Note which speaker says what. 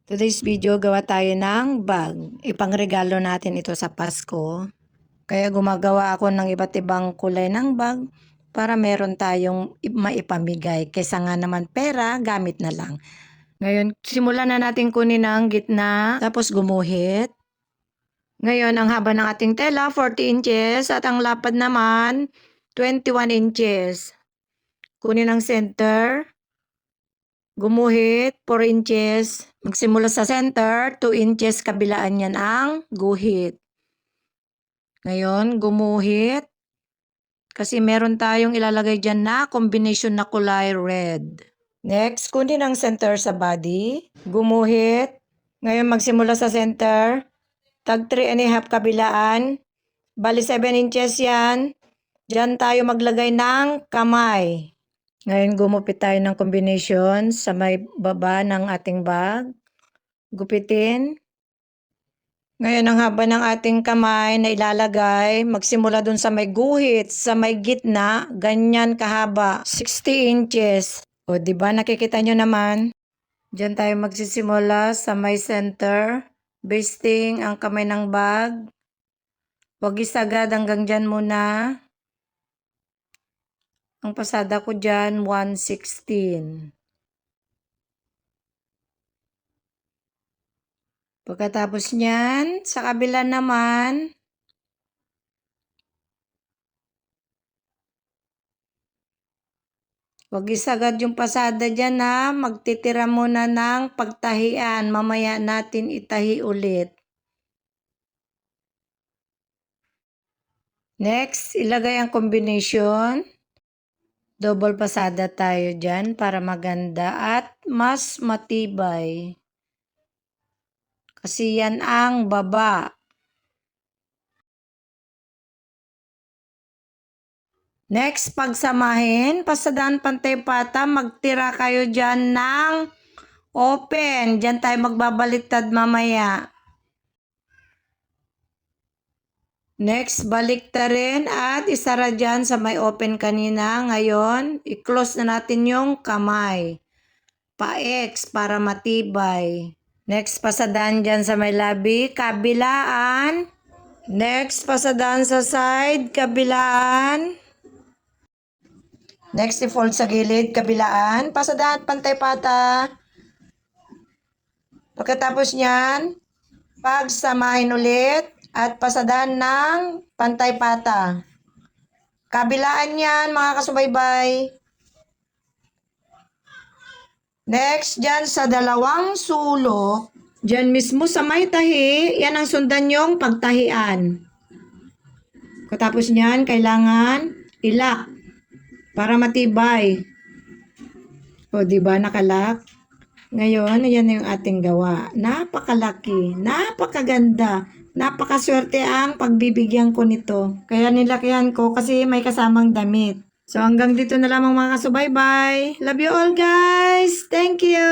Speaker 1: Today's video, gawa tayo ng bag. Ipangregalo natin ito sa Pasko. Kaya gumagawa ako ng iba't ibang kulay ng bag para meron tayong maipamigay. Kaysa nga naman pera, gamit na lang. Ngayon, simulan na natin kunin ang gitna, tapos gumuhit. Ngayon, ang haba ng ating tela, 40 inches, at ang lapad naman, 21 inches. Kunin ang center. Gumuhit, 4 inches. Magsimula sa center, 2 inches kabilaan yan ang guhit. Ngayon, gumuhit. Kasi meron tayong ilalagay dyan na combination na kulay red. Next, kunin ang center sa body. Gumuhit. Ngayon, magsimula sa center. Tag 3.5 kabilaan. Bali 7 inches yan. Diyan tayo maglagay ng kamay. Ngayon, gumupit tayo ng combination sa may baba ng ating bag. Gupitin. Ngayon, ang haba ng ating kamay na ilalagay, magsimula dun sa may guhit, sa may gitna, ganyan kahaba, 60 inches. O, diba? Nakikita nyo naman. Diyan tayo magsisimula sa may center. Basting ang kamay ng bag. Huwag isagad hanggang dyan muna. Ang pasada ko dyan, 116. Pagkatapos niyan, sa kabila naman, huwag isagad yung pasada dyan ha. Magtitira muna ng pagtahian. Mamaya natin itahi ulit. Next, ilagay ang combination. Double pasada tayo dyan para maganda at mas matibay. Kasi yan ang baba. Next, pagsamahin, pasadaan pantay pata, magtira kayo dyan ng open. Dyan tayo magbabaliktad mamaya. Next, balikta rin at isara dyan sa may open kanina. Ngayon, i-close na natin yung kamay. Pa-X para matibay. Next, pasadaan dyan sa may labi, kabilaan. Next, pasadaan sa side, kabilaan. Next, i-fold sa gilid, kabilaan. Pasadaan pantay pata. Pagkatapos nyan, pagsamahin ulit. At pasadaan ng pantay pata. Kabilaan yan mga kasubaybay. Next, dyan sa dalawang sulok. Dyan mismo sa may tahi, yan ang sundan yung pagtahian. Katapos nyan, kailangan ilak para matibay. O, diba nakalak? Ngayon, yan yung ating gawa. Napakalaki, napakaganda. Napakaswerte ang pagbibigyan ko nito. Kaya nilakihan ko kasi may kasamang damit. So hanggang dito na lamang mga kasubaybay. Love you all guys. Thank you.